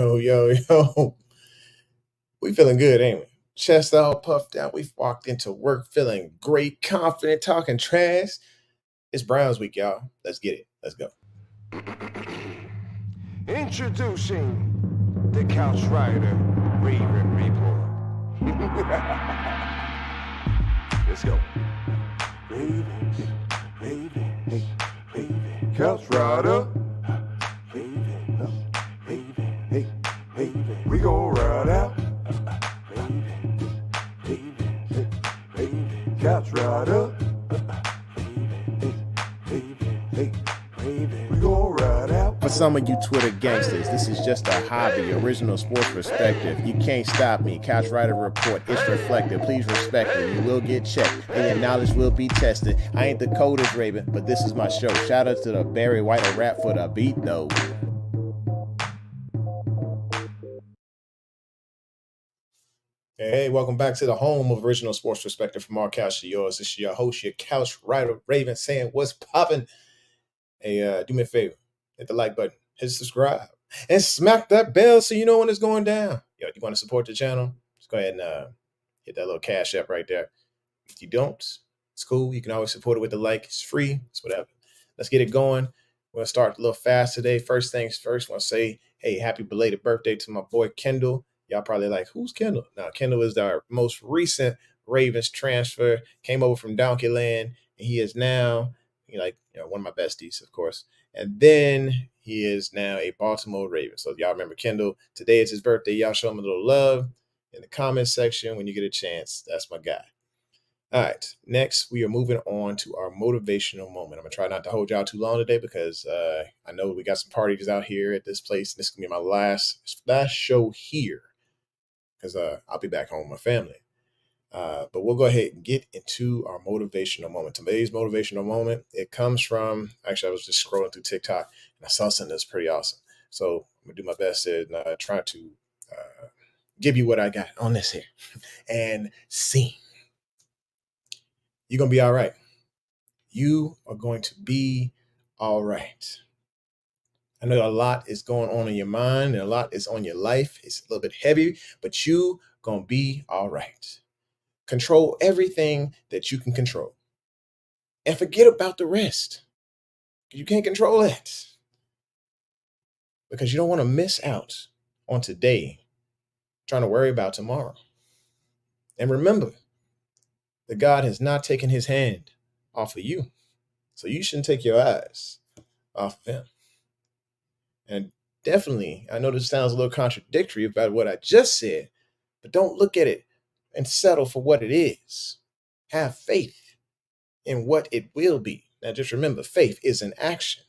Yo. We feeling good, ain't we? Chest all puffed out. We've walked into work feeling great, confident, talking trash. It's Browns week, y'all. Let's get it. Let's go. Introducing the Couch Rider Raven Report. Let's go. Ravens, Ravens, Ravens. Couch Rider. Ravens, Ravens, hey, Ravens. We gon' ride out. Ravens, Ravens, hey, Ravens. Couch Rider. Ravens, Ravens, hey, Ravens. We gon' ride out. For some of you Twitter gangsters, this is just a hobby, original sports perspective. You can't stop me. Couch Rider Report, it's reflective. Please respect it. You will get checked, and your knowledge will be tested. I ain't the coldest Raven, but this is my show. Shout out to the Barry White or rap for the beat, though. Hey, welcome back to the home of original sports perspective from our couch to yours. This is your host, your Couch Rider Raven, saying what's popping. Hey, do me a favor, hit the like button, hit subscribe, and smack that bell so you know when it's going down. Yo, you want to support the channel? Just go ahead and hit that little cash app right there. If you don't, it's cool. You can always support it with the like. It's free. It's whatever. Let's get it going. We're going to start a little fast today. First things first, I want to say, hey, happy belated birthday to my boy Kendall. Y'all probably like, who's Kendall? Now, Kendall is our most recent Ravens transfer. Came over from Donkey Land, and he is now one of my besties, of course. And then he is now a Baltimore Ravens. So if y'all remember Kendall, today is his birthday. Y'all show him a little love in the comment section when you get a chance. That's my guy. All right, next we are moving on to our motivational moment. I'm gonna try not to hold y'all too long today because I know we got some parties out here at this place. This is gonna be my last show here because I'll be back home with my family. But we'll go ahead and get into our motivational moment. Today's motivational moment, it comes from, actually, I was just scrolling through TikTok and I saw something that's pretty awesome. So I'm going to do my best and try to give you what I got on this here and see. You're going to be all right. You are going to be all right. I know a lot is going on in your mind and a lot is on your life. It's a little bit heavy, but you going to be all right. Control everything that you can control. And forget about the rest. You can't control that. Because you don't want to miss out on today trying to worry about tomorrow. And remember that God has not taken his hand off of you. So you shouldn't take your eyes off of him. And definitely, I know this sounds a little contradictory about what I just said, but don't look at it and settle for what it is. Have faith in what it will be. Now, just remember, faith is an action.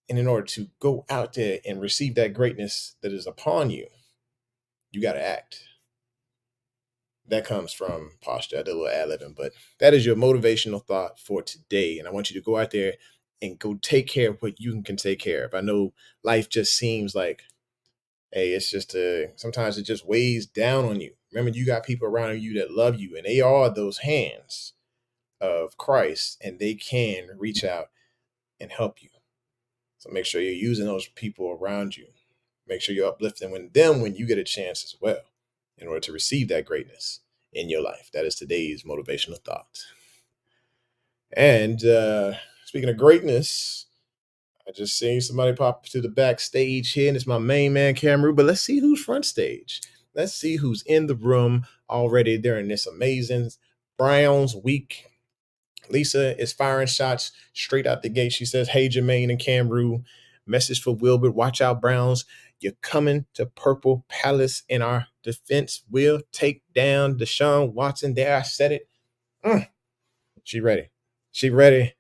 And in order to go out there and receive that greatness that is upon you, you got to act. That comes from posture. I did a little ad-libbing, but that is your motivational thought for today. And I want you to go out there and go take care of what you can take care of. I know life just seems like, hey, it's just sometimes it just weighs down on you. Remember, you got people around you that love you, and they are those hands of Christ, and they can reach out and help you. So make sure you're using those people around you. Make sure you're uplifting them when you get a chance as well, in order to receive that greatness in your life. That is today's motivational thought. And speaking of greatness, I just seen somebody pop to the backstage here, and it's my main man, Cameron. But let's see who's front stage. Let's see who's in the room already during this amazing Browns week. Lisa is firing shots straight out the gate. She says, hey, Jermaine and Camrou, message for Wilbert. Watch out, Browns. You're coming to Purple Palace in our defense. We'll take down Deshaun Watson. There, I said it. She ready. She ready.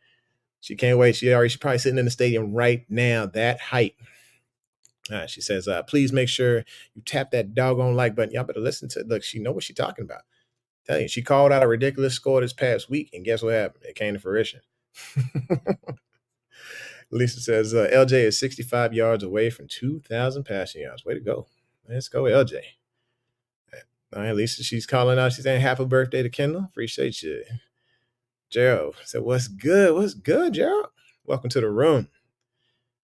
She can't wait. She's probably sitting in the stadium right now, that hype. She says, please make sure you tap that doggone like button. Y'all better listen to it. Look, she know what she's talking about. Tell you, she called out a ridiculous score this past week, and guess what happened? It came to fruition. Lisa says, LJ is 65 yards away from 2,000 passing yards. Way to go. Let's go, LJ. All right, Lisa, she's calling out. She's saying happy birthday to Kendall. Appreciate you. Gerald said, what's good? What's good, Gerald? Welcome to the room.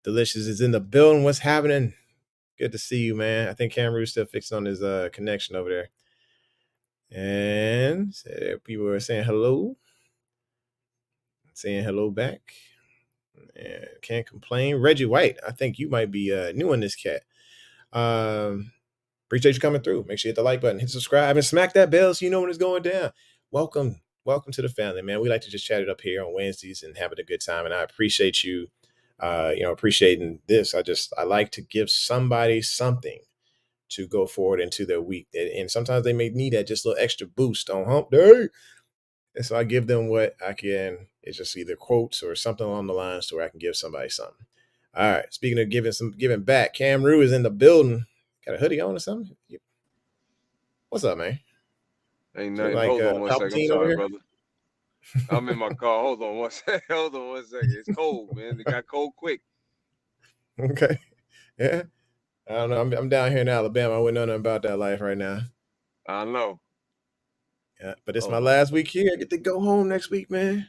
Delicious is in the building. What's happening? Good to see you, man. I think Cameron's still fixing on his connection over there. And people are saying hello. Saying hello back. And can't complain. Reggie White, I think you might be new in this cat. Appreciate you coming through. Make sure you hit the like button, hit subscribe, and smack that bell so you know when it's going down. Welcome. Welcome to the family, man. We like to just chat it up here on Wednesdays and having a good time. And I appreciate you, appreciating this. I like to give somebody something to go forward into their week. And sometimes they may need that just little extra boost on hump day. And so I give them what I can. It's just either quotes or something along the lines to where I can give somebody something. All right. Speaking of giving back, Cam Rue is in the building. Got a hoodie on or something? What's up, man? Ain't You look nothing. like Hold on one second. I'm Palpatine over sorry, here. brother. I'm in my car. Hold on one second. Hold on one second. It's cold, man. It got cold quick. Okay. Yeah. I don't know. I'm down here in Alabama. I wouldn't know nothing about that life right now. I know. Yeah, but it's my last week here. I get to go home next week, man.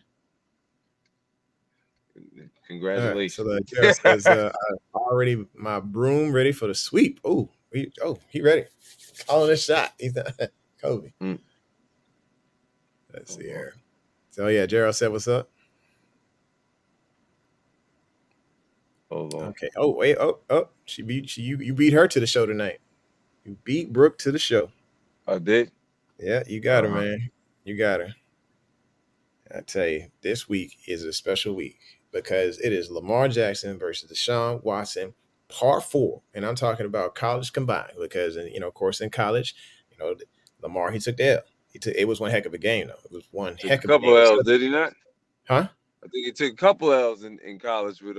Congratulations. All right, so Jared says, I already my broom ready for the sweep. He ready. Calling a shot. He's not Kobe. Let's see here. So yeah, Gerald said, "What's up?" Hold on. Okay. Oh wait. Oh. You beat her to the show tonight. You beat Brooke to the show. I did. Yeah, you got her, man. You got her. I tell you, this week is a special week because it is Lamar Jackson versus Deshaun Watson, part 4, and I'm talking about college combined. Because, of course, in college, Lamar he took the L. It was one heck of a game, though. It was one heck of a game. A couple L's, did he not? Huh? I think he took a couple L's in college with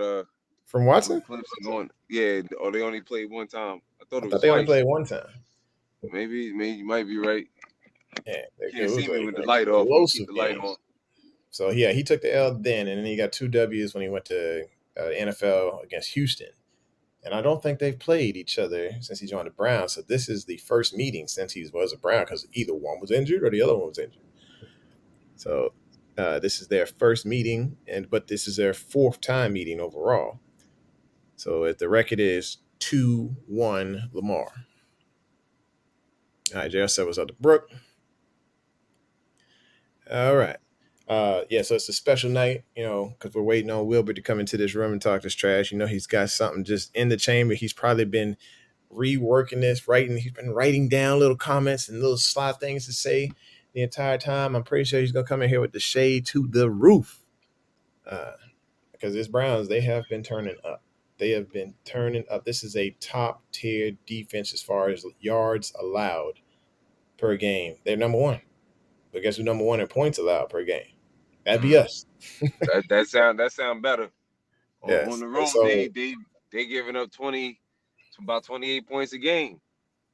from Watson. Clemson going, yeah, or they only played one time. I thought it was they twice. only played one time. Maybe you might be right. Yeah, can't see me with the light off. Keep the light on. So yeah, he took the L then, and then he got 2 W's when he went to NFL against Houston. And I don't think they've played each other since he joined the Browns. So this is the first meeting since he was a Brown because either one was injured or the other one was injured. So this is their first meeting, but this is their 4th time meeting overall. So the record is 2-1 Lamar. All right, JR said, "What's up to Brooke?" All right. So it's a special night, because we're waiting on Wilbur to come into this room and talk this trash. He's got something just in the chamber. He's probably been reworking this, He's been writing down little comments and little sly things to say the entire time. I'm pretty sure he's going to come in here with the shade to the roof. Because this Browns, they have been turning up. They have been turning up. This is a top tier defense as far as yards allowed per game. They're number 1. But guess who's number 1 in points allowed per game? That'd be us. that sound better. Yes. On the road, so, they giving up about 28 points a game.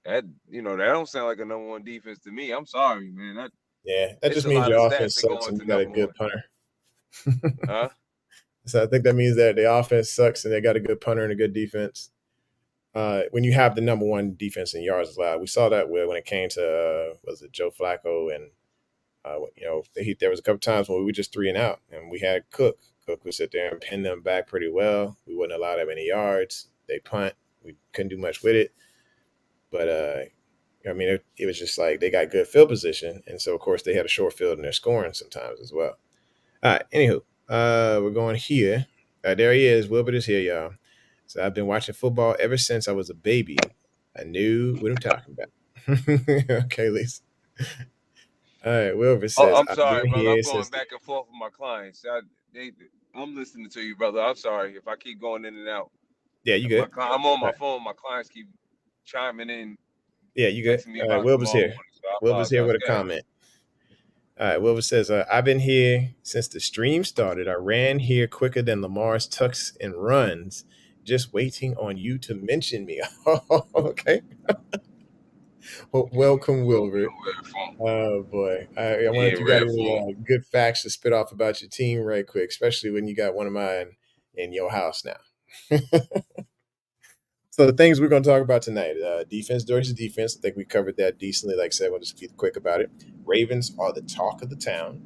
That that don't sound like a number 1 defense to me. I'm sorry, man. That just means your offense sucks and you got a good punter. Huh? So I think that means that the offense sucks and they got a good punter and a good defense. When you have the number 1 defense in yards allowed, we saw that when it came to was it Joe Flacco and there was a couple times when we were just 3 and out and we had Cook. Cook would sit there and pin them back pretty well. We wouldn't allow that many yards. They punt. We couldn't do much with it. But it was just like they got good field position, and so of course they had a short field and they're scoring sometimes as well. All right. Anywho, we're going here. There he is. Wilbert is here, y'all. So I've been watching football ever since I was a baby. I knew what I'm talking about. Okay, Lisa. All right, Wilbur says, I'm sorry, brother. I'm going back and forth with my clients. I'm listening to you, brother. I'm sorry if I keep going in and out. Yeah, you good. I'm on my phone. My clients keep chiming in. Yeah, you good. All right, Wilbur's here. Wilbur's here with a comment. All right, Wilbur says, I've been here since the stream started. I ran here quicker than Lamar's tucks and runs, just waiting on you to mention me. Okay. Well, welcome, Wilbur. Oh, boy. I wonder if you got any good facts to spit off about your team right quick, especially when you got one of mine in your house now. So the things we're going to talk about tonight, defense versus defense. I think we covered that decently. Like I said, we'll just keep quick about it. Ravens are the talk of the town.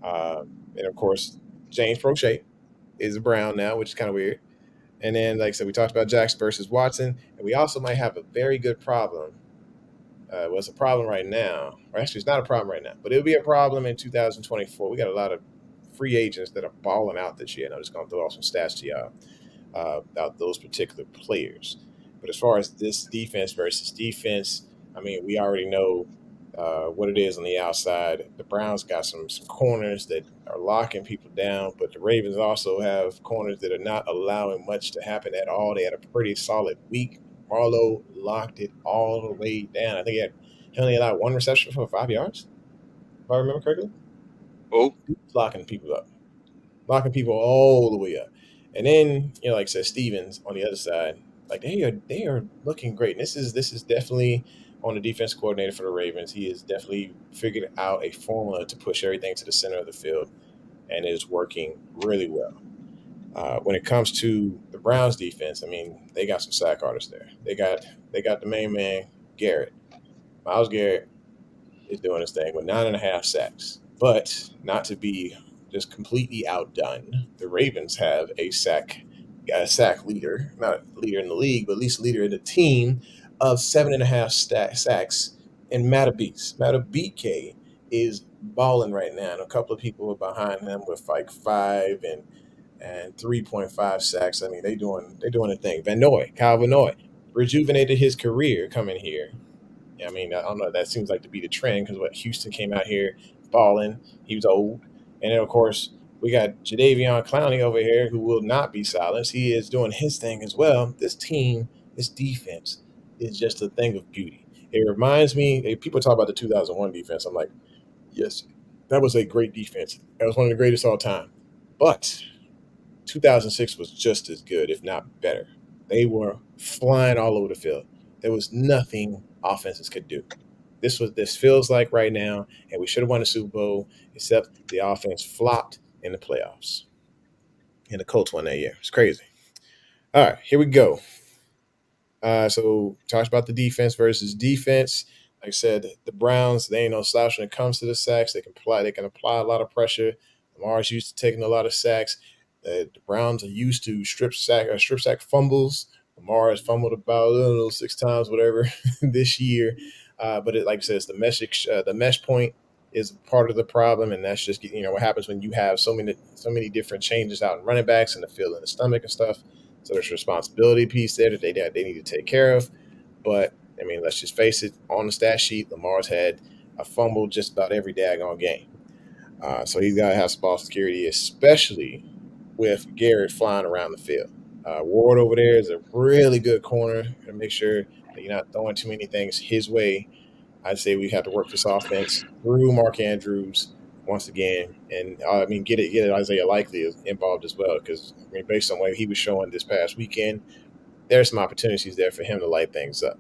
And, of course, James Prochet is Brown now, which is kind of weird. And then, like I said, we talked about Jax versus Watson, and we also might have a very good problem. Well, it's a problem right now. Or actually, it's not a problem right now, but it'll be a problem in 2024. We got a lot of free agents that are balling out this year. And I'm just going to throw out some stats to y'all about those particular players. But as far as this defense versus defense, I mean, we already know what it is on the outside. The Browns got some corners that are locking people down, but the Ravens also have corners that are not allowing much to happen at all. They had a pretty solid week. Marlowe locked it all the way down. I think he only allowed one reception for 5 yards, if I remember correctly. Oh, Locking people up, locking people all the way up. And then, like I said, Stevens on the other side, like they are looking great. And this is definitely on the defense coordinator for the Ravens. He has definitely figured out a formula to push everything to the center of the field, and it is working really well. When it comes to the Browns defense, I mean, they got some sack artists there. They got the main man, Garrett. Miles Garrett is doing his thing with 9.5 sacks. But not to be just completely outdone, the Ravens have a sack leader, not leader in the league, but at least leader in the team of 7.5 sacks. And Matabike is balling right now. And a couple of people are behind him with like 5 and 3.5 sacks. I mean, they doing a thing. Kyle Van Noy, rejuvenated his career coming here. I mean, I don't know. That seems like to be the trend because what Houston came out here balling. He was old, and then of course we got Jadeveon Clowney over here who will not be silenced. He is doing his thing as well. This team, this defense, is just a thing of beauty. It reminds me. People talk about the 2001 defense. I'm like, yes, that was a great defense. That was one of the greatest all time. But 2006 was just as good, if not better. They were flying all over the field. There was nothing offenses could do. This feels like right now, and we should have won the Super Bowl, except the offense flopped in the playoffs. And the Colts won that year. It's crazy. All right, here we go. So talked about the defense versus defense. Like I said, the Browns, they ain't no slouch when it comes to the sacks. They can apply a lot of pressure. Lamar's used to taking a lot of sacks. The Browns are used to strip sack fumbles. Lamar has fumbled about, I don't know, 6 times, whatever, this year. But like I said, it's the mesh point is part of the problem, and that's just what happens when you have so many different changes out in running backs and the field and the stomach and stuff. So there's a responsibility piece there that they need to take care of. But I mean, let's just face it. On the stat sheet, Lamar's had a fumble just about every daggone game. So he's got to have some ball security, especially with Garrett flying around the field. Ward over there is a really good corner to make sure that you're not throwing too many things his way. I'd say we have to work this offense through Mark Andrews once again, and I mean get it Isaiah Likely is involved as well because I mean based on what he was showing this past weekend, there's some opportunities there for him to light things up.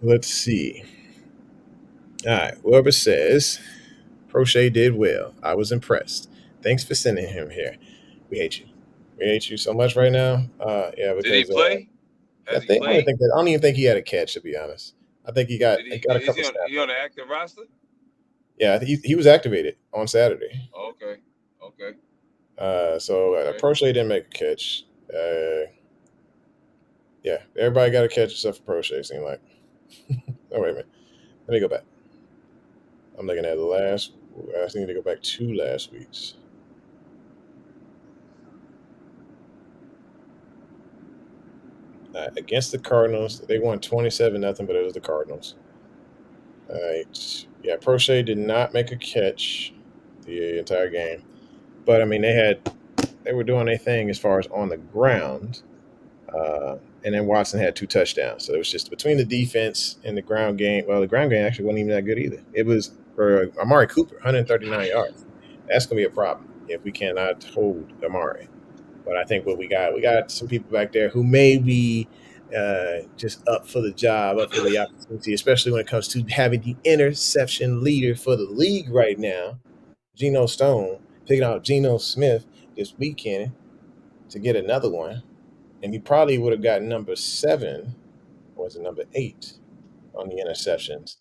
Let's see. All right, whoever says Prochet did well, I was impressed. Thanks for sending him here. We hate you. We hate you so much right now. Yeah, did he because play? I Has he think I don't played? think that I don't even think he had a catch to be honest. I think he got Did he he? got a Is couple he snaps. on the active roster? Yeah, he was activated on Saturday. Okay, okay, So okay. Prochet didn't make a catch. Yeah, everybody got a catch except for Prochet. It seemed like. Oh wait a minute. Let me go back. I'm looking at the last. I need to go back to last week's. Against the Cardinals, they won 27-0, but it was the Cardinals. All right. Yeah, Prochet did not make a catch the entire game, but I mean they were doing their thing as far as on the ground. And then Watson had 2 touchdowns. So it was just between the defense and the ground game. Well, the ground game actually wasn't even that good either. It was for Amari Cooper, 139 yards. That's going to be a problem if we cannot hold Amari. But I think what we got some people back there who may be just up for the job, up for the opportunity, especially when it comes to having the interception leader for the league right now, Geno Stone, picking out Geno Smith this weekend to get another one and he probably would have got number 7, or was it number 8, on the interceptions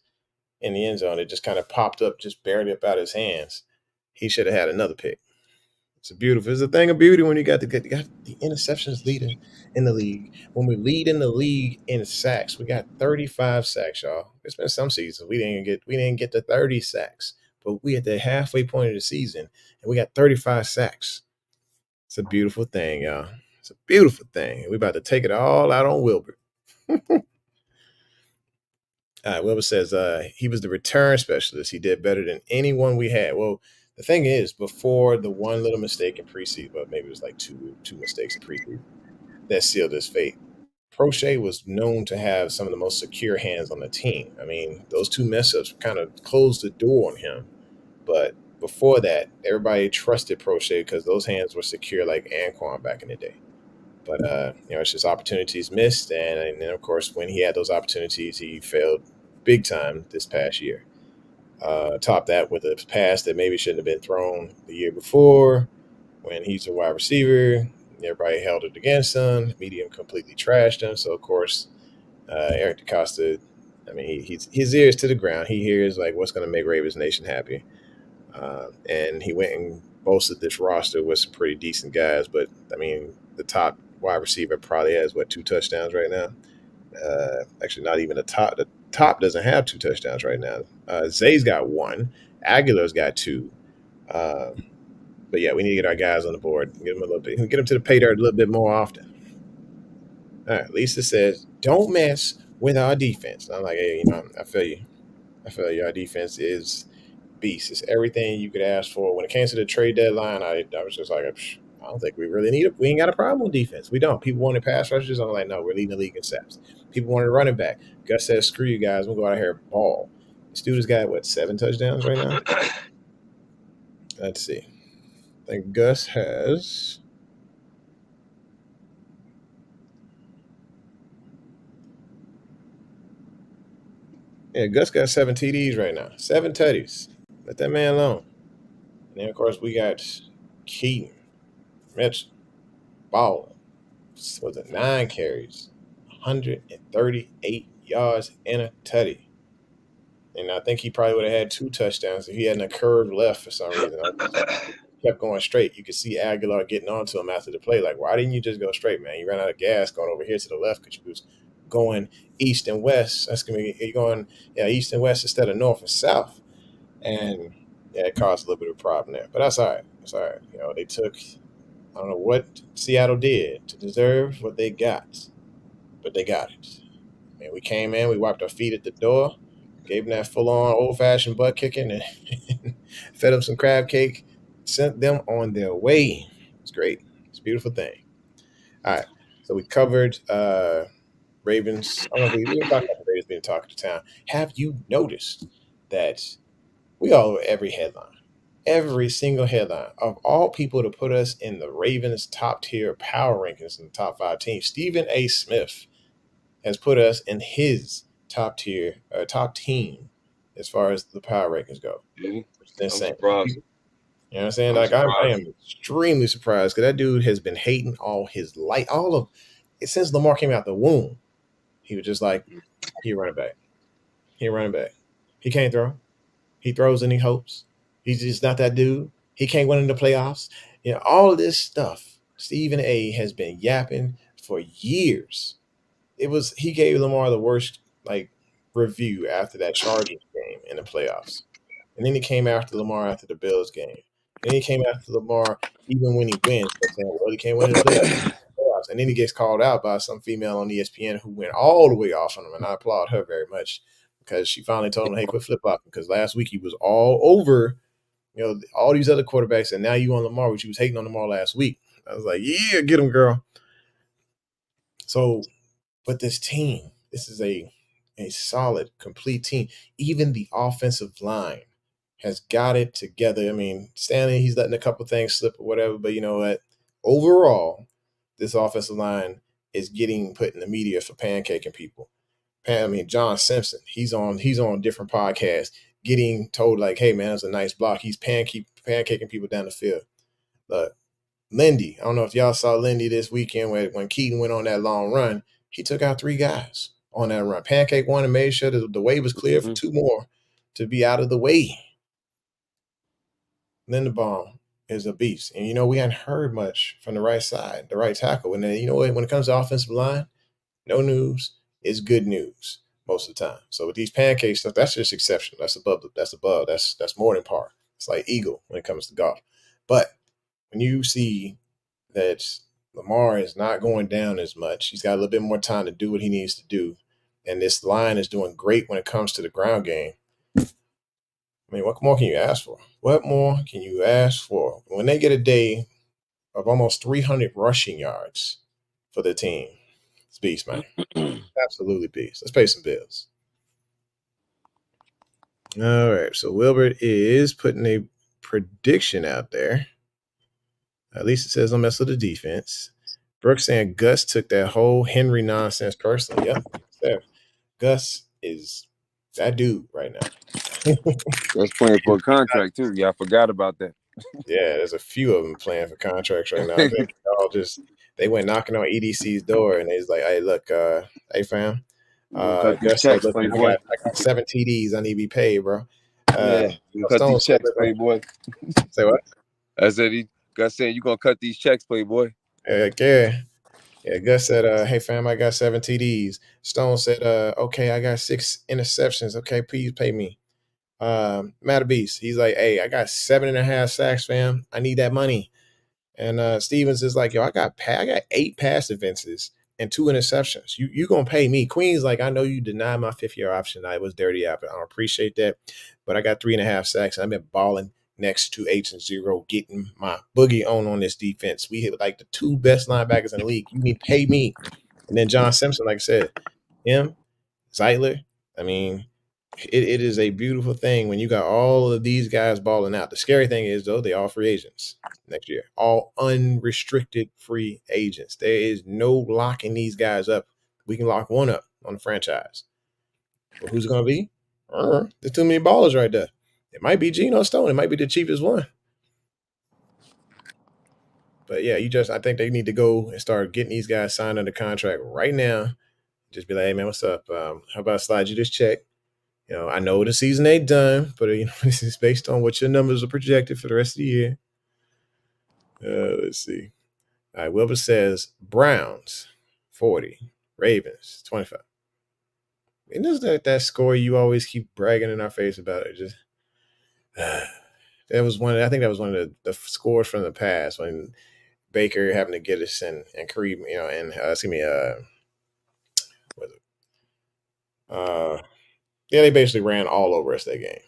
in the end zone. It just kind of popped up, just barely up out his hands. He should have had another pick. It's beautiful. It's a thing of beauty when you got the interceptions leader in the league. When we lead in the league in sacks, we got 35 sacks, y'all. It's been some seasons we didn't get to 30 sacks, but we at the halfway point of the season and we got 35 sacks. It's a beautiful thing, y'all. It's a beautiful thing. We about to take it all out on Wilbur. Wilbur says he was the return specialist. He did better than anyone we had. Well, the thing is, before the one little mistake in preseason, but maybe it was like two mistakes in preseason that sealed his fate. Prochet was known to have some of the most secure hands on the team. I mean, those two mess ups kind of closed the door on him. But before that, everybody trusted Prochet because those hands were secure like Anquan back in the day. But it's just opportunities missed, and then of course when he had those opportunities, he failed big time this past year. Top that with a pass that maybe shouldn't have been thrown the year before when he's a wide receiver. Everybody held it against him. Medium completely trashed him. So of course, Eric DeCosta, I mean, he's his ears to the ground. He hears like what's going to make Ravens Nation happy, and he went and boasted this roster with some pretty decent guys. But I mean, the top wide receiver probably has what 2 touchdowns right now. Actually, not even the top. The top doesn't have 2 touchdowns right now. Zay's got one. Aguilar's got two. But yeah, we need to get our guys on the board. Get them a little bit. Get them to the pay dirt a little bit more often. All right. Lisa says, "Don't mess with our defense." I'm like, hey, I feel you. I feel you. Our defense is beast. It's everything you could ask for. When it came to the trade deadline, I was just like, I don't think we really need it. We ain't got a problem with defense. We don't. People wanted pass rushers. I'm like, no, we're leading the league in sacks. People wanted a running back. Gus says, screw you guys. We'll go out here and ball. This dude has got, what, 7 touchdowns right now? Let's see. I think Gus has... Yeah, Gus got 7 TDs right now. 7 tutties. Let that man alone. And then, of course, we got Keaton, Mitchell, Ball. Was it 9 carries, 138 yards, and a tutty. And I think he probably would have had 2 touchdowns if he hadn't a curve left for some reason. Kept going straight. You could see Aguilar getting onto him after the play. Like, why didn't you just go straight, man? You ran out of gas going over here to the left because you was going east and west. That's gonna be you're going east and west instead of north and south. And yeah, it caused a little bit of a problem there. But that's all right. That's all right. They took I don't know what Seattle did to deserve what they got, but they got it. And we came in, we wiped our feet at the door, gave them that full-on old-fashioned butt kicking, and fed them some crab cake, sent them on their way. It's great. It's a beautiful thing. All right, so we covered Ravens. I don't know if we talked about the Ravens being talk of the town. Have you noticed that we all over every headline? Every single headline of all people to put us in the Ravens top tier power rankings in the top 5 teams. Stephen A. Smith has put us in his top tier, top team as far as the power rankings go. I'm Insane. surprised. You know what I'm saying? I'm Like I surprised. am extremely surprised because that dude has been hating all his life, all of since Lamar came out the womb. He was just like, he running back. He running back. He can't throw. He throws and he hopes. He's just not that dude. He can't win in the playoffs. All of this stuff Stephen A has been yapping for years. He gave Lamar the worst review after that Chargers game in the playoffs. And then he came after Lamar after the Bills game. And then he came after Lamar even when he wins, but saying, well, he can't win in the playoffs. And then he gets called out by some female on ESPN who went all the way off on him. And I applaud her very much because she finally told him, hey, quit flip flopping. Because last week he was all over, all these other quarterbacks. And now you on Lamar, which he was hating on Lamar last week. I was like, yeah, get him, girl. So, but this team, this is a solid, complete team. Even the offensive line has got it together. I mean, Stanley, he's letting a couple things slip or whatever, but you know what? Overall, this offensive line is getting put in the media for pancaking people. John Simpson, he's on different podcasts, getting told like, "Hey man, it's a nice block." He's pancaking people down the field. Look, Lindy, I don't know if y'all saw Lindy this weekend when Keaton went on that long run. He took out 3 guys on that run. Pancake one and made sure that the way was clear for 2 more to be out of the way. Linderbaum, is a beast. And we hadn't heard much from the right side, the right tackle. And then when it comes to offensive line, no news is good news most of the time. So with these pancake stuff, that's just exceptional. That's more than par. It's like eagle when it comes to golf. But when you see that Lamar is not going down as much, he's got a little bit more time to do what he needs to do. And this line is doing great when it comes to the ground game. I mean, what more can you ask for? What more can you ask for? When they get a day of almost 300 rushing yards for the team, it's beast, man. Absolutely beast. Let's pay some bills. All right. So Wilbert is putting a prediction out there. At least it says don't mess with the defense. Brooks saying Gus took that whole Henry nonsense personally. Yep. Gus is that dude right now. That's playing for a contract too. Yeah, I forgot about that. Yeah, there's a few of them playing for contracts right now. I think they went knocking on EDC's door and he's like, "Hey, look, hey fam, cut these Gus said, checks, look, man, playboy. I got 7 TDs I need to be paid, bro." Yeah, you cut Stone these said, checks, look, man, playboy. say what? I said he got saying you gonna cut these checks, playboy. Yeah. Yeah, Gus said, "Hey fam, I got 7 TDs." Stone said, "Okay, I got 6 interceptions. Okay, please pay me." Matt Beast, he's like, "Hey, I got 7.5 sacks, fam. I need that money." And Stevens is like, "Yo, I got 8 pass defenses and 2 interceptions. You gonna pay me?" Queen's like, "I know you denied my 5th-year option. I was dirty out, but I don't appreciate that. But I got 3.5 sacks. And I've been balling next to H and 0, getting my boogie on this defense. We hit like the 2 best linebackers in the league. You need to pay me." And then John Simpson, like I said, him, Zeitler. I mean, it is a beautiful thing when you got all of these guys balling out. The scary thing is, though, they all free agents next year, all unrestricted free agents. There is no locking these guys up. We can lock one up on the franchise. But who's it going to be? There's too many ballers right there. It might be Geno Stone. It might be the cheapest one. But yeah, I think they need to go and start getting these guys signed under contract right now. Just be like, "Hey man, what's up? How about I slide you this check? I know the season ain't done, but this is based on what your numbers are projected for the rest of the year." Let's see. All right, Wilbur says Browns 40, Ravens 25. And isn't that score you always keep bragging in our face about? It just that was one. I think that was one of the scores from the past when Baker having to get us and Kareem, and excuse me, was it? Yeah, they basically ran all over us that game.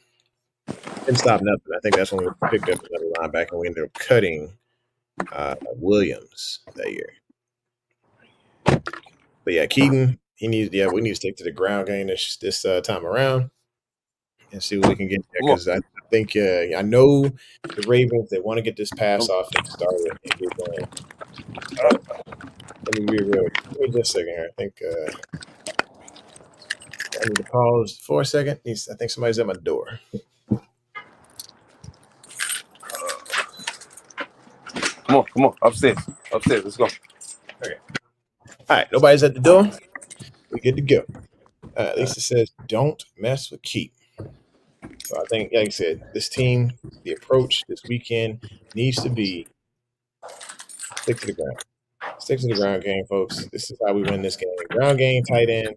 Didn't stop nothing. I think that's when we picked up another linebacker and we ended up cutting Williams that year. But yeah, Keaton, we need to stick to the ground game this time around and see what we can get there. Because I think I know the Ravens, they want to get this pass offense started and get going. But let me be real. Give me just a second here. I think I need to pause for a second. I think somebody's at my door. Come on, upstairs, let's go. Okay. All right, nobody's at the door. We're good to go. Lisa says, "Don't mess with Keith." So I think, like I said, this team, the approach this weekend needs to be stick to the ground. Stick to the ground game, folks. This is how we win this game. Ground game, tight end.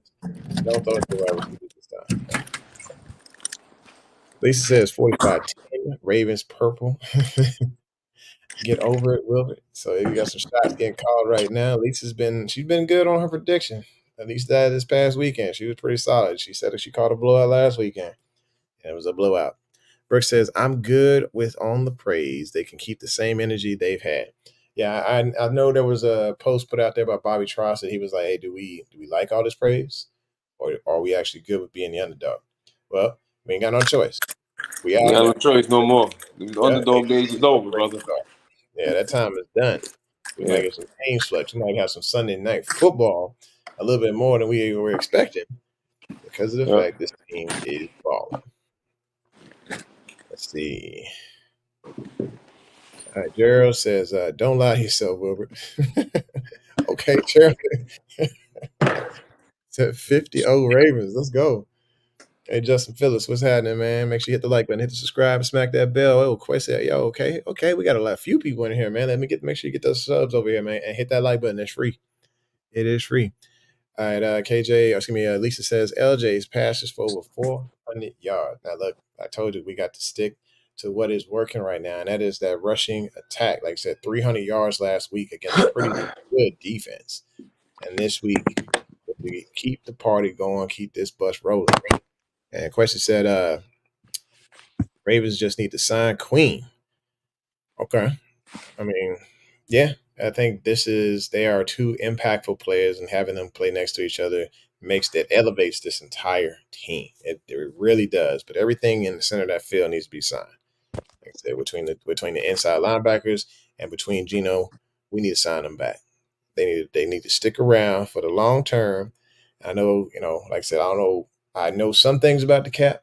Don't throw it to wide receivers this time. Lisa says 45-10. Ravens purple. Get over it, Wilbert. So you got some shots getting called right now. She's been good on her prediction. At least that this past weekend. She was pretty solid. She said that she called a blowout last weekend. And it was a blowout. Brooks says, "I'm good with on the praise. They can keep the same energy they've had." Yeah, I know there was a post put out there by Bobby Tross that he was like, "Hey, do we like all this praise? Or are we actually good with being the underdog?" Well, we ain't got no choice. We You out got no now. choice no more. The Yeah, underdog days is over, brother. yeah, that time is done. We might Yeah. get some change flex. We might have some Sunday night football a little bit more than we were expecting because of the fact this team is balling. Let's see. All right, Gerald says, "Don't lie to yourself, Wilbert." Okay, Gerald. Said 50 Ravens. Let's go. Hey, Justin Phillips, what's happening, man? Make sure you hit the like button, hit the subscribe, and smack that bell. Oh, Quay said, yo, okay, we got a few people in here, man. Make sure you get those subs over here, man, and hit that like button. It's free. It is free. All right, Lisa says LJ's passes for over 400 yards. Now, look, I told you we got to stick to what is working right now, and that is that rushing attack. Like I said, 300 yards last week against a pretty good defense. And this week, if we keep the party going, keep this bus rolling. And question said, Ravens just need to sign Queen. Okay. I mean, yeah, I think they are two impactful players, and having them play next to each other elevates this entire team. It really does. But everything in the center of that field needs to be signed. Like I said, between the inside linebackers and between Gino, we need to sign them back. They need to stick around for the long term. I know, like I said, I know some things about the cap,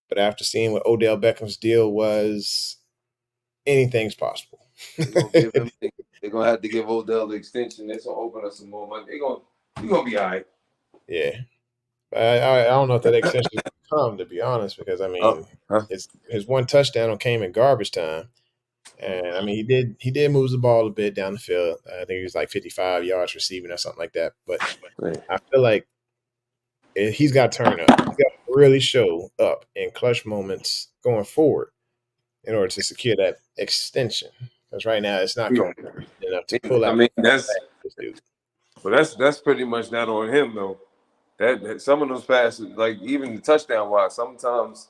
but after seeing what Odell Beckham's deal was, anything's possible. They're gonna give him. They're gonna have to give Odell the extension. That's gonna open up some more money. He's gonna be all right. Yeah. I don't know if that extension will come, to be honest, because I mean, Huh? his one touchdown came in garbage time, and I mean he did move the ball a bit down the field. I think he was like 55 yards receiving or something like that. But I feel like he's got to turn up. He's got to really show up in clutch moments going forward in order to secure that extension. Because right now it's not Yeah. enough to pull out. I mean, this dude. that's pretty much not on him though. That some of those passes, like even the touchdown wise, sometimes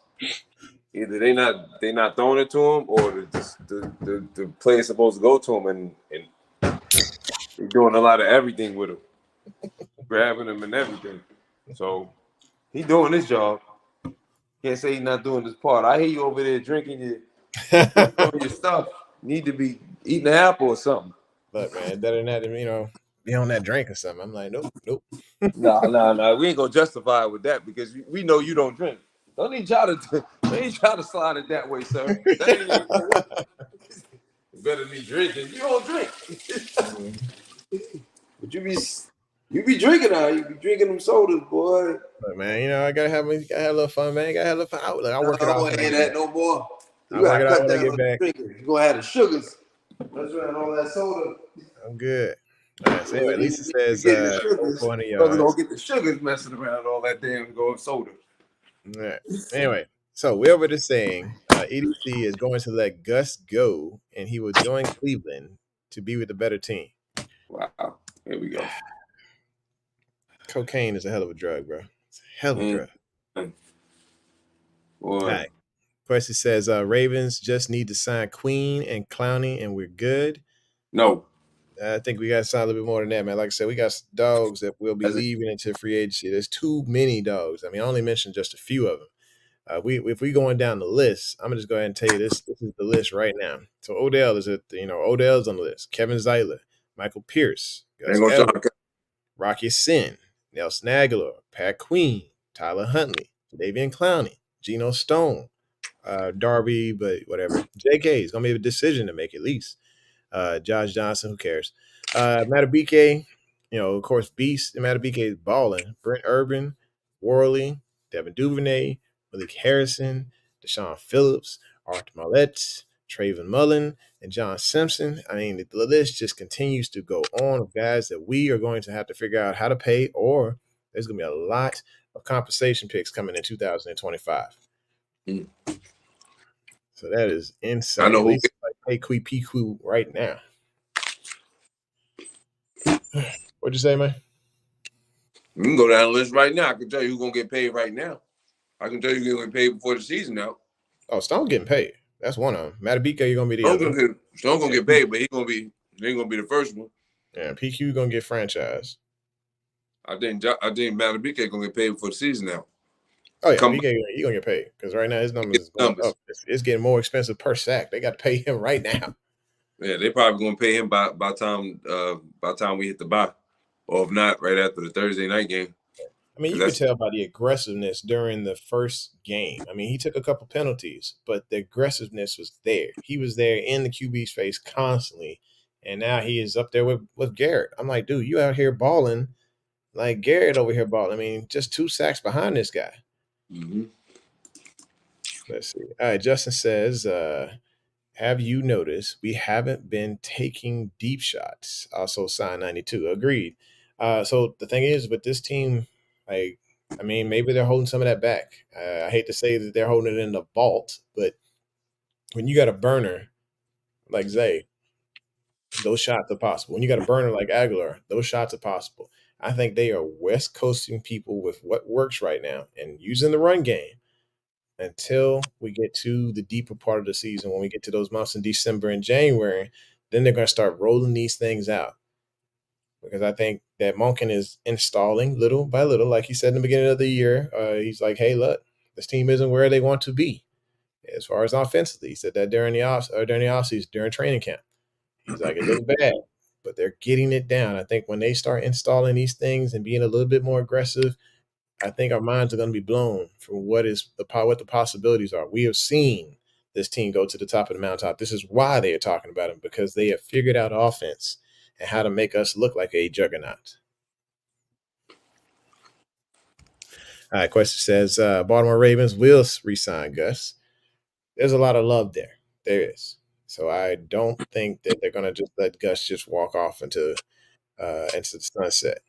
either they not throwing it to him, or the player's supposed to go to him, and they're doing a lot of everything with him, grabbing him and everything. So he doing his job. Can't say he's not doing his part. I hear you over there drinking your stuff. Need to be eating an apple or something. Look, man, better than that, be on that drink or something. I'm like, nope. Nah. We ain't gonna justify it with that because we know you don't drink. Don't even try to slide it that way, sir. That ain't even gonna work. Better be drinking. You don't drink. But you be drinking now. You be drinking them sodas, boy. But man, I gotta have a little fun, man. Gotta have a little fun. Look, I work it I out. don't want to hear that no more. I You work gotta it out cut when I down get on back. drinking. You gonna have the sugars. That's right, all that soda. I'm good. All right, so anyway, Lisa says 400 Brother yards. don't get the sugars messing around all that damn going soda. All right. Anyway, so we're over to saying EDC is going to let Gus go, and he will join Cleveland to be with a better team. Wow. Here we go. Cocaine is a hell of a drug, bro. It's a hell of a drug. Boy. All right. Question says Ravens just need to sign Queen and Clowney, and we're good. No. I think we got to sign a little bit more than that, man. Like I said, we got dogs that will be leaving into free agency. There's too many dogs. I mean, I only mentioned just a few of them. If we going down the list, I'm gonna just go ahead and tell you this. This is the list right now. So Odell is Odell's on the list. Kevin Zeitler, Michael Pierce, Gus Edwards, Rocky Sin, Nelson Aguilar, Pat Queen, Tyler Huntley, Davian Clowney, Geno Stone, Darby, but whatever. JK is gonna be a decision to make at least. Josh Johnson, who cares? Matabike, of course, Beast. Matabike is balling. Brent Urban, Worley, Devin Duvernay, Malik Harrison, Deshaun Phillips, Art Mollett, Traven Mullen, and John Simpson. I mean, the list just continues to go on of guys that we are going to have to figure out how to pay, or there's going to be a lot of compensation picks coming in 2025. So that is insane. I know At least like pay Piku right now. What'd you say, man? You can go down the list right now. I can tell you who's gonna get paid right now. I can tell you who's gonna get paid before the season out. Oh, Stone getting paid. That's one of them. Matabika, you're gonna be the other. Stone gonna get paid, but he ain't gonna be the first one. Yeah, PQ gonna get franchised. I think Matabika gonna get paid before the season out. Oh yeah, BK, he gonna get paid because right now his numbers is going up. It's getting more expensive per sack. They got to pay him right now. Yeah, they probably gonna pay him by time we hit the bye, or if not, right after the Thursday night game. I mean, you could tell by the aggressiveness during the first game. I mean, he took a couple penalties, but the aggressiveness was there. He was there in the QB's face constantly, and now he is up there with Garrett. I'm like, dude, you out here balling like Garrett over here balling. I mean, just 2 sacks behind this guy. Mm-hmm. Let's see. All right, Justin says, have you noticed we haven't been taking deep shots? Also, sign 92. Agreed. So the thing is, with this team, like, I mean, maybe they're holding some of that back. I hate to say that they're holding it in the vault, but when you got a burner like Zay, those shots are possible. When you got a burner like Aguilar, those shots are possible. I think they are West Coasting people with what works right now and using the run game until we get to the deeper part of the season. When we get to those months in December and January, then they're going to start rolling these things out. Because I think that Monken is installing little by little, like he said in the beginning of the year. He's like, "Hey, look, this team isn't where they want to be as far as offensively." He said that during the offseason, during training camp. He's like, "It looks bad, but they're getting it down." I think when they start installing these things and being a little bit more aggressive, I think our minds are going to be blown for what the possibilities are. We have seen this team go to the top of the mountaintop. This is why they are talking about them, because they have figured out offense and how to make us look like a juggernaut. All right, question says Baltimore Ravens will resign Gus. There's a lot of love there. There is. So I don't think that they're going to just let Gus just walk off into the sunset.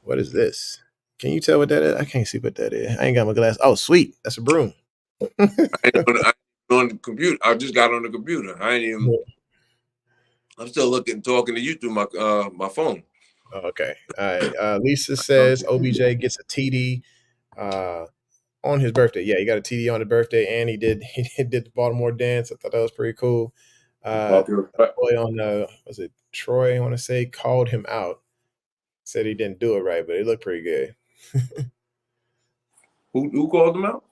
What is this? Can you tell what that is? I can't see what that is. I ain't got my glass. Oh, sweet. That's a broom. I ain't on the computer. I just got on the computer. I ain't even. I'm still talking to you through my phone. Okay. All right. Lisa says OBJ gets a TD on his birthday. Yeah, he got a TD on his birthday, and he did the Baltimore dance. I thought that was pretty cool. Boy on was it Troy? I want to say called him out. Said he didn't do it right, but it looked pretty good. Who called him out?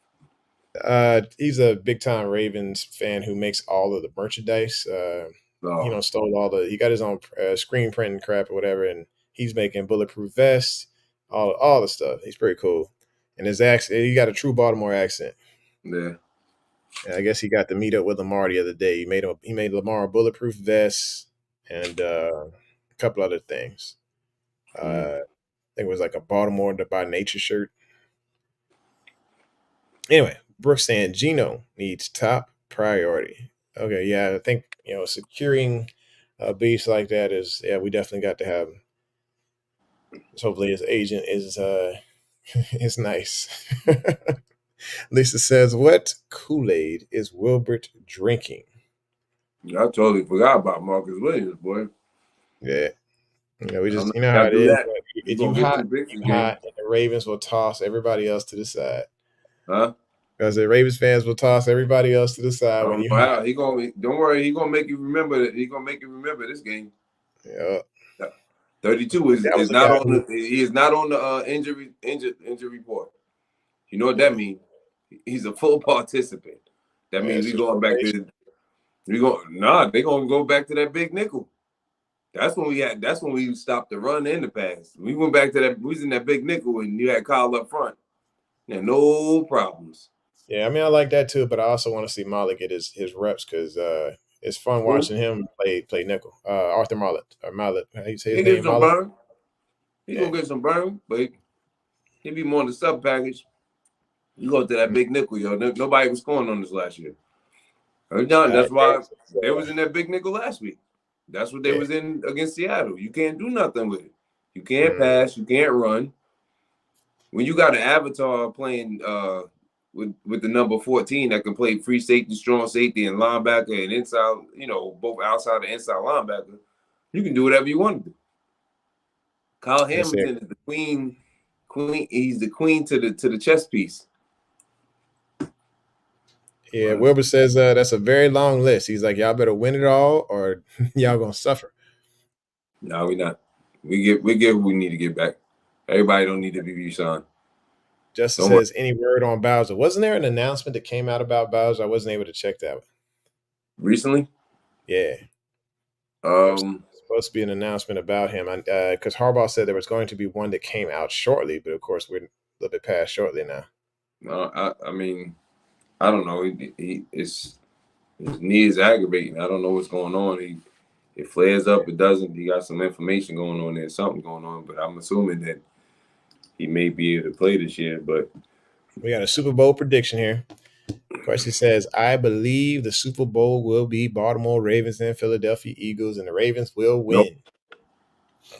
He's a big time Ravens fan who makes all of the merchandise. Stole he got his own screen print and crap or whatever, and he's making bulletproof vests, all the stuff. He's pretty cool, and his accent, he got a true Baltimore accent. Yeah. And I guess he got to meet up with Lamar the other day. He made Lamar a bulletproof vest and a couple other things. I think it was like a Baltimore by Nature shirt. Anyway, Brooks saying Gino needs top priority. Okay, yeah, I think securing a beast like that we definitely got to have him. So hopefully his agent is is nice. Lisa says, "What Kool-Aid is Wilbert drinking?" I totally forgot about Marcus Williams, boy. Yeah, we just how Gotta it do is. that. If Gonna you get hot, 2 picks you again. hot, and the Ravens will toss everybody else to the side. Huh? Because the Ravens fans will toss everybody else to the side when you hot. Don't worry, he gonna make you remember that. He gonna make you remember this game. Yeah. 32 That was is a not guy on who, he is not on the injury report. You know what that means? He's a full participant. That means we going back to they gonna go back to that big nickel. That's when we stopped the run in the pass. We went back to that. We was in that big nickel and you had Kyle up front. Yeah, no problems. Yeah, I mean, I like that too, but I also want to see Molly get his reps because it's fun watching him play nickel. Arthur Mollett or Mollett, how you say his He get name? some Mollett. burn. He gonna get some burn, but he be more in the sub package. You go to that big nickel, yo. Nobody was scoring on this last year. That's why they was in that big nickel last week. That's what they was in against Seattle. You can't do nothing with it. You can't pass. You can't run. When you got an avatar playing with the number 14 that can play free safety, strong safety, and linebacker and inside, both outside and inside linebacker, you can do whatever you want to do. Kyle Hamilton is the queen. He's the queen to the chess piece. Yeah, Wilbur says that's a very long list. He's like, y'all better win it all, or y'all gonna suffer. No, we not. We get what we need to get back. Everybody don't need to be re-signed. Justin says, any word on Bowser? Wasn't there an announcement that came out about Bowser? I wasn't able to check that one. Recently? Yeah. Supposed to be an announcement about him, because Harbaugh said there was going to be one that came out shortly, but of course we're a little bit past shortly now. No, I mean, I don't know. His knee is aggravating. I don't know what's going on. It flares up. It doesn't. He got some inflammation going on there. Something going on. But I'm assuming that he may be able to play this year. But We got a Super Bowl prediction here. Question says, I believe the Super Bowl will be Baltimore Ravens and Philadelphia Eagles, and the Ravens will no, win.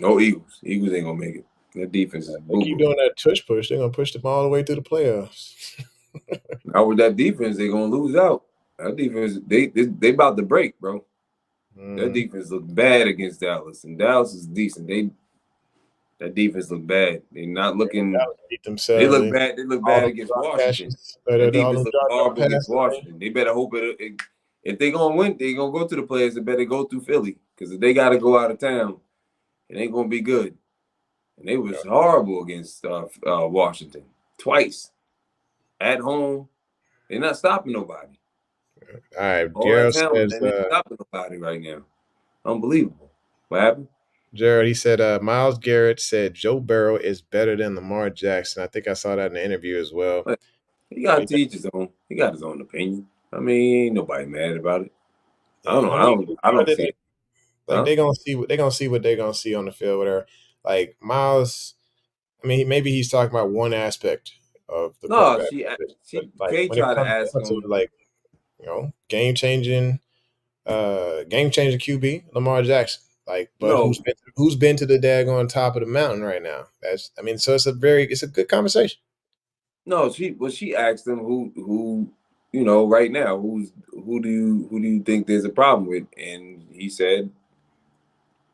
no Eagles. Eagles ain't gonna make it. That defense is They boo keep boo. doing that tush push. They're gonna push them all the way through the playoffs. Now with that defense, they're gonna lose out. That defense, they about to break, bro. That defense looked bad against Dallas, and Dallas is decent. That defense looked bad. They're not looking. Beat They themselves. look bad. They look All bad them against drop Washington. catches, That all defense them looked drop horrible against passes. Washington. They better hope it. If they gonna win, they gonna go to the players. They better go through Philly because if they got to go out of town, it ain't gonna be good. And they was horrible against Washington twice at home. They're not stopping nobody. All right, All that Gerald talent, says. and they're stopping nobody right now. Unbelievable. What happened? Gerald, he said, Miles Garrett said Joe Burrow is better than Lamar Jackson. I think I saw that in the interview as well. But he got to each his own. He got his own opinion. I mean, ain't nobody mad about it. I don't know. I don't see it. Like they're gonna see what they're gonna see on the field. Whatever. Like Miles, I mean, maybe he's talking about one aspect of the No, quarterback, but like Kay when it tried to comes ask down to him. like game changing QB Lamar Jackson. Like, but No, who's been to the daggone top of the mountain right now? So it's a good conversation. no. She asked him who right now who do you think there's a problem with, and he said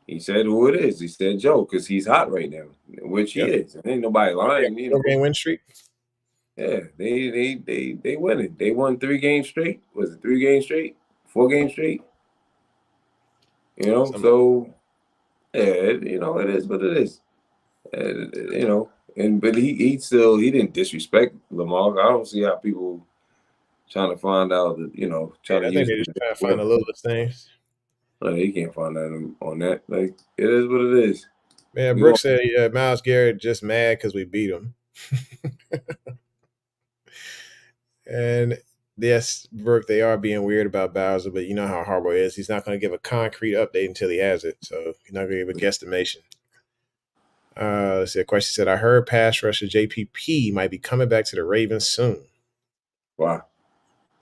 who it is. He said Joe because he's hot right now, which he Yep. is. And ain't nobody lying. You know. 4-game win streak. Yeah, they win it. They won 3 games straight. Was it 3 games straight? 4 games straight? So yeah, it is what it is. But he didn't disrespect Lamar. I don't see how people trying to find out that trying to I think use they're it just trying to find as the littlest things. like, you can't find that on that. Like it is what it is. Man, We Brooks going said Miles Garrett just mad because we beat him. And yes, Brooke, they are being weird about Bowser, but you know how Harbaugh is. He's not going to give a concrete update until he has it. So he's not going to give a guesstimation. Let's see. A question said, I heard pass rusher JPP might be coming back to the Ravens soon. wow.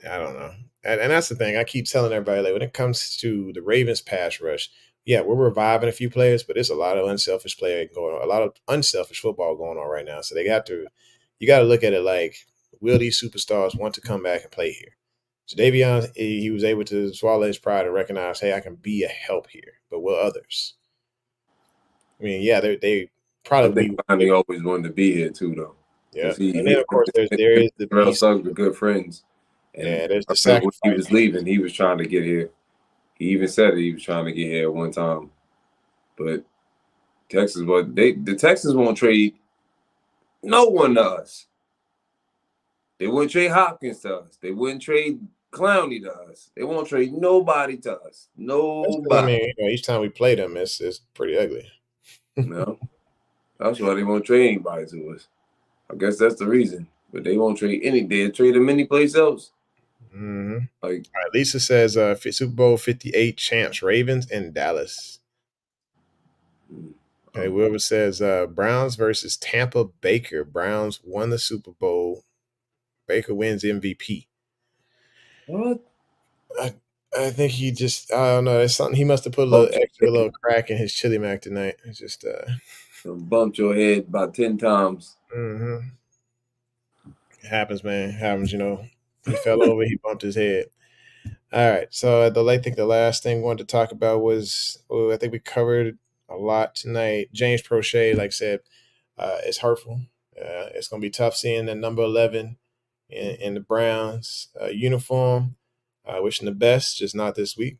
I don't know. And that's the thing. I keep telling everybody, like, when it comes to the Ravens pass rush, yeah, we're reviving a few players, but there's a lot of unselfish play going on, a lot of unselfish football going on right now. So you got to look at it like, will these superstars want to come back and play here? So Davion, he was able to swallow his pride and recognize, hey, I can be a help here, but will others? I mean, yeah, they I probably think Bonnie always wanted to be here too, though, yeah. because And then of course there is the Terrell beast. Suggs were good friends, and Yeah, there's I the remember when he sacrifice. was leaving, he was trying to get here. He even said it, he was trying to get here at one time, but the Texans won't trade no one to us. They wouldn't trade Hopkins to us. They wouldn't trade Clowney to us. They won't trade nobody to us. That's 'cause, I Nobody. mean, each time we play them, it's pretty ugly. No. That's why they won't trade anybody to us. I guess that's the reason. But they won't trade they'll trade them any place else. Mm-hmm. Like, All right, Lisa says Super Bowl 58 champs, Ravens and Dallas. Okay, Wilbur says Browns versus Tampa Baker. Browns won the Super Bowl. Baker wins MVP. what? I think he just, I don't know. It's something he must have put a little extra little crack in his chili mac tonight. It's just Bumped your head about 10 times. mm-hmm. It happens, man. It happens, He fell over, he bumped his head. All right. So I think the last thing we wanted to talk about was, I think we covered a lot tonight. James Prochet, like I said, it's hurtful. It's going to be tough seeing the number 11 in the Browns uniform. Wishing the best, just not this week.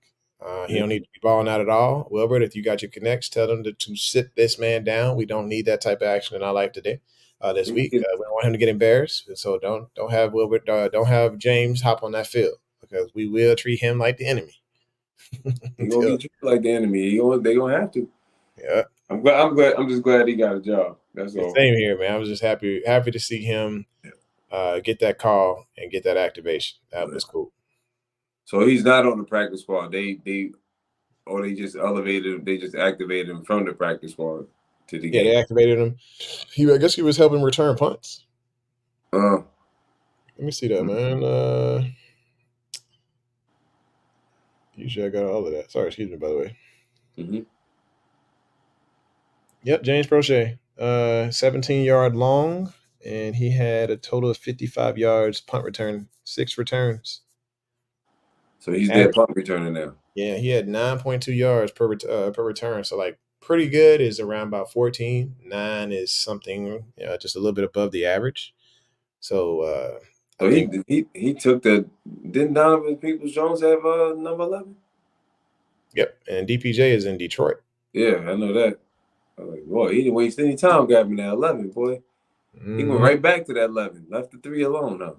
He don't need to be balling out at all. Wilbert, if you got your connects, tell them to sit this man down. We don't need that type of action in our life today. This week, we don't want him to get embarrassed. And so don't have Wilbert, don't have James hop on that field because we will treat him like the enemy. He gonna get treated like the enemy. They gonna have to. Yeah. I'm just glad he got a job. That's all. Same here, man. I was just happy to see him get that call and get that activation. That was cool. So he's not on the practice squad. They just elevated him. They just activated him from the practice squad. to the Yeah, they game. activated him. I guess he was helping return punts. Uh, Let me see that, man. Usually I got all of that. Sorry, excuse me, by the way. mm-hmm. Yep, James Prochet. 17-yard long, and he had a total of 55 yards punt return, 6 returns. So he's their Average, punt returner now. yeah, he had 9.2 yards per return. So like pretty good is around about 14. 9 is something just a little bit above the average. So I So think he took the. Didn't Donovan Peoples Jones have number 11? yep, and DPJ is in Detroit. Yeah, I know that. I was like, boy, he didn't waste any time grabbing that 11, boy. He went Mm-hmm. right back to that 11. Left the 3 alone, huh?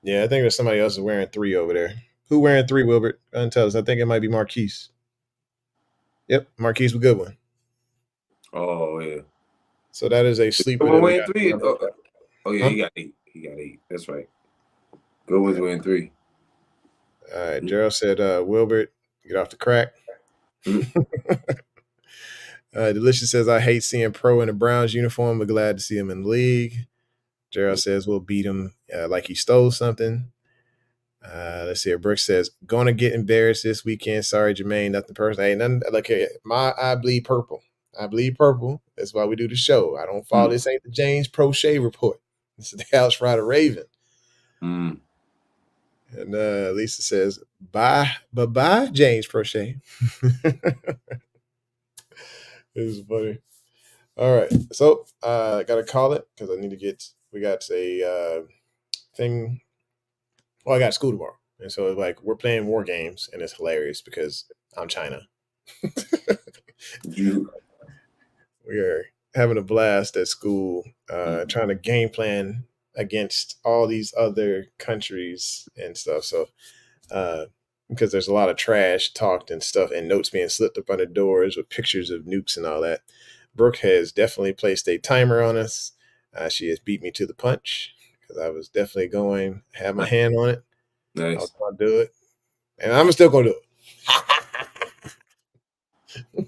Yeah, I think there's somebody else is wearing 3 over there. Who wearing 3, Wilbert? Tell us. I think it might be Marquise. Yep, Marquise was a good one. Oh yeah. So that is a sleeper Someone that we wearing got. 3. Oh yeah, Huh? he got 8. He got 8. That's right. Good one's wearing 3. All right, Gerald said, Wilbert, get off the crack. Mm-hmm. Delicious says, I hate seeing Pro in a Browns uniform, but glad to see him in the league. Gerald says, we'll beat him like he stole something. Let's see. Brooks says, going to get embarrassed this weekend. Sorry, Jermaine, nothing personal. Hey, nothing. Look here, I bleed purple. I bleed purple. That's why we do the show. I don't follow. This ain't the James Prochet report. This is the House Rider Raven. Mm. And Lisa says, bye, James Prochet. This is funny. All right. So I got to call it because I need to we got a thing. Well, I got school tomorrow. And so like we're playing war games and it's hilarious because I'm China. You We are having a blast at school, trying to game plan against all these other countries and stuff. So because there's a lot of trash talked and stuff and notes being slipped up under doors with pictures of nukes and all that. Brooke has definitely placed a timer on us. She has beat me to the punch because I was definitely going, have my hand on it. I was nice. going to do it, and I'm still going to do it.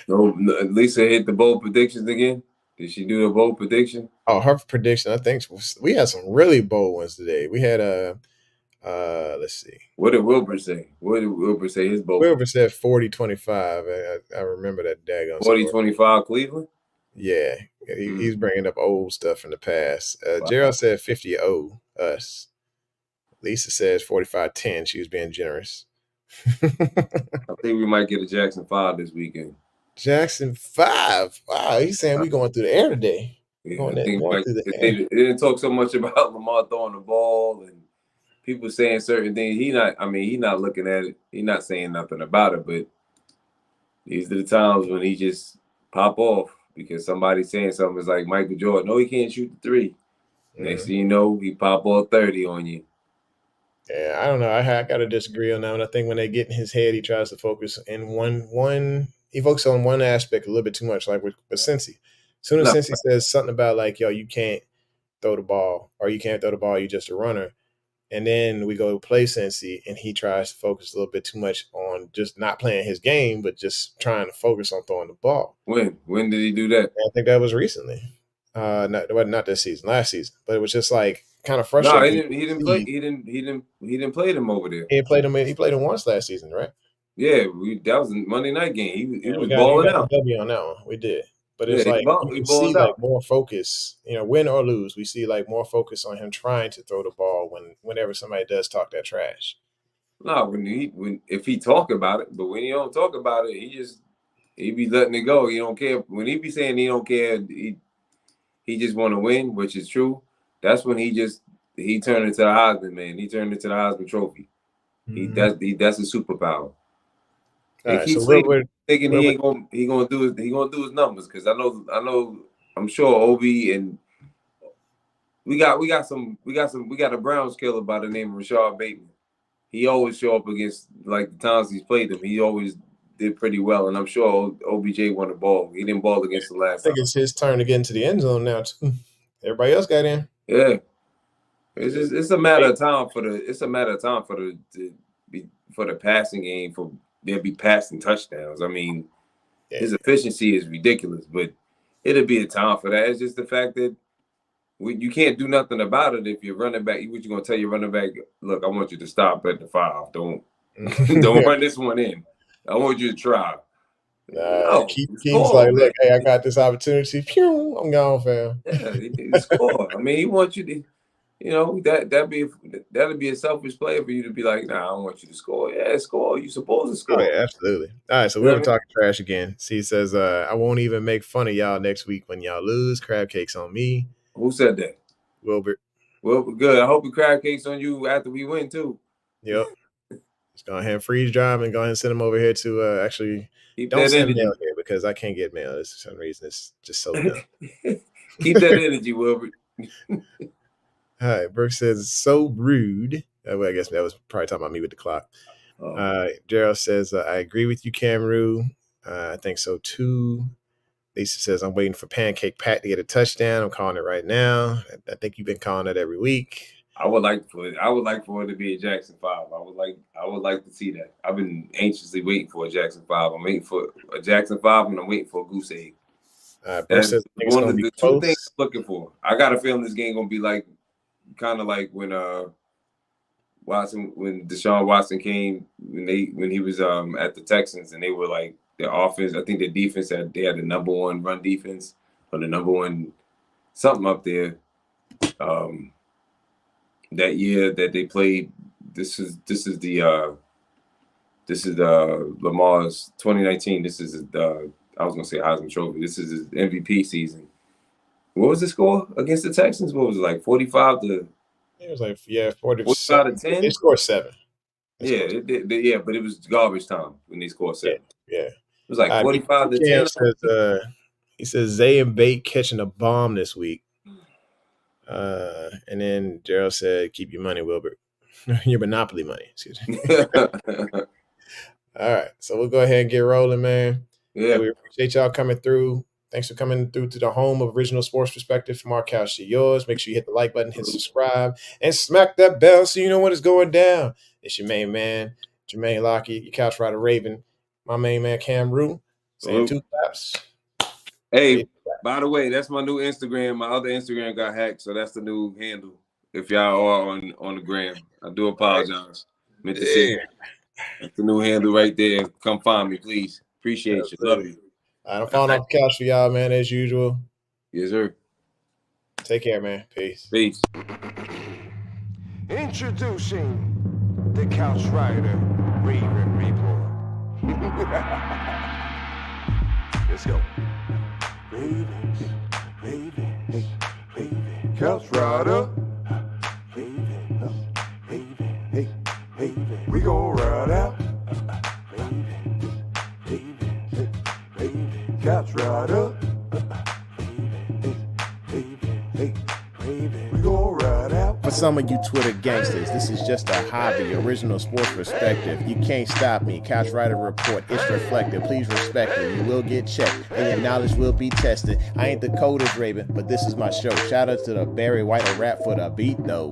No, Lisa hit the bold predictions again. Did she do the bold prediction? Oh, her prediction, I think we had some really bold ones today. We had a, let's see. What did Wilbur say? What did Wilbur say? His bold Wilbur said 40-25. I remember that daggone score. 40-25 Cleveland. Yeah, he's bringing up old stuff from the past. Wow. Gerald said 50-0 us. Lisa says 45-10. She was being generous. I think we might get a Jackson 5 this weekend. Jackson 5. Wow, he's saying we going through the air today. Yeah, I Going think through the they air. didn't talk so much about Lamar throwing the ball and people saying certain things. He's not looking at it. He's not saying nothing about it, but these are the times when he just pop off because somebody's saying something. It's like Michael Jordan. No, he can't shoot the 3. Next thing you know, he pop all 30 on you. Yeah, I don't know. I got to disagree on that one. I think when they get in his head, he tries to focus in one. He focuses on one aspect a little bit too much, like with Cincy. As soon as Cincy says something about like, yo, you can't throw the ball, or you can't throw the ball, you're just a runner. And then we go play Cincy, and he tries to focus a little bit too much on just not playing his game, but just trying to focus on throwing the ball. When did he do that? And I think that was recently. Not this season, last season. But it was just like kind of No, frustrating. he didn't play. He didn't play them over there. He played him. He played him once last season, right? Yeah, that was a Monday night game. He Yeah, was we balling got out. the W on that one. We did. But Yeah, it's like you he can see balled like out. more focus, win or lose, we see like more focus on him trying to throw the ball whenever somebody does talk that trash. No, if he talk about it, but when he don't talk about it, he be letting it go. He don't care. When he be saying he don't care, he just want to win, which is true. That's when he turned into the Heisman man. He turned into the Heisman Trophy. That's a superpower. All And right, keep so sleeping, thinking Wilbur, he gonna do his numbers because I'm sure Obi and we got a Browns killer by the name of Rashard Bateman. He always show up against like the times he's played them. He always did pretty well, and I'm sure OBJ won the ball. He didn't ball against the I last think time. it's his turn to get into the end zone now too. Everybody else got in. Yeah, it's a matter of time for the passing game for there be passing touchdowns. I mean, His efficiency is ridiculous, but it'll be a time for that. It's just the fact that you can't do nothing about it if you're running back. What you gonna tell your running back? Look, I want you to stop at the 5. Don't run this one in. I want you to try. No, King's like, look, hey, I got this opportunity. Pew, I'm gone, fam. Yeah, he need to score. I mean, he wants you to, that'll be a selfish play for you to be like, nah, I don't want you to score. Yeah, score. You supposed to score. Oh, yeah, absolutely. All right, so we were talking trash again. See, he says, I won't even make fun of y'all next week when y'all lose. Crab cakes on me. Who said that? Wilbert. Well, good. I hope the crab cakes on you after we win too. Yep. Just go ahead and freeze dry them and go ahead and send them over here to actually. Keep don't that send energy. mail here because I can't get mail. For some reason, it's just so dumb. Keep that energy, Wilbert. All right, Brooke says it's so rude. Well, I guess that was probably talking about me with the clock. Gerald says I agree with you, Camru. I think so too. Lisa says I'm waiting for Pancake Pat to get a touchdown. I'm calling it right now. I think you've been calling it every week. I would like for it to be a Jackson 5. I would like to see that. I've been anxiously waiting for a Jackson 5. I'm waiting for a Jackson 5 and I'm waiting for a goose egg. That's one of the two things I'm looking for. I got a feeling this game gonna be like kind of like when Deshaun Watson came when he was at the Texans and they were like their offense. I think their defense they had the number one run defense or the number one something up there. That year that they played, this is Lamar's 2019. This is I was gonna say Heisman Trophy. This is his MVP season. What was the score against the Texans? What was it, like 45 to? It was like 45 to 10. They scored 7. But it was garbage time when they scored 7. Yeah. It was like 45 to 10. He says Zay and Bate catching a bomb this week. And then Gerald said, keep your money, Wilbert. Your Monopoly money. Excuse me. All right. So we'll go ahead and get rolling, man. Yeah. We appreciate y'all coming through. Thanks for coming through to the home of Original Sports Perspective from our couch to yours. Make sure you hit the like button, hit subscribe, and smack that bell so you know when it's going down. It's your main man, Jermaine Lockett, your couch rider Raven, my main man Cam Rue, saying 2 claps. Hey, by the way, that's my new Instagram. My other Instagram got hacked, so that's the new handle. If y'all are on the gram, I do apologize. Meant to say that's the new handle right there. Come find me, please. Appreciate you. Love you. I'm falling off the couch for y'all, man, as usual. Yes, sir. Take care, man. Peace. Introducing the Couch Rider Raven Report. Let's go. Ravens, Couch Rider. Ravens, we gon' ride out. Couch Rider. We gon' ride out. For some of you Twitter gangsters, this is just a hobby, original sports perspective. You can't stop me. Couch Rider Report, it's reflective. Please respect it. You will get checked, and your knowledge will be tested. I ain't the coldest Raven, but this is my show. Shout out to the Barry White rap for the beat, though.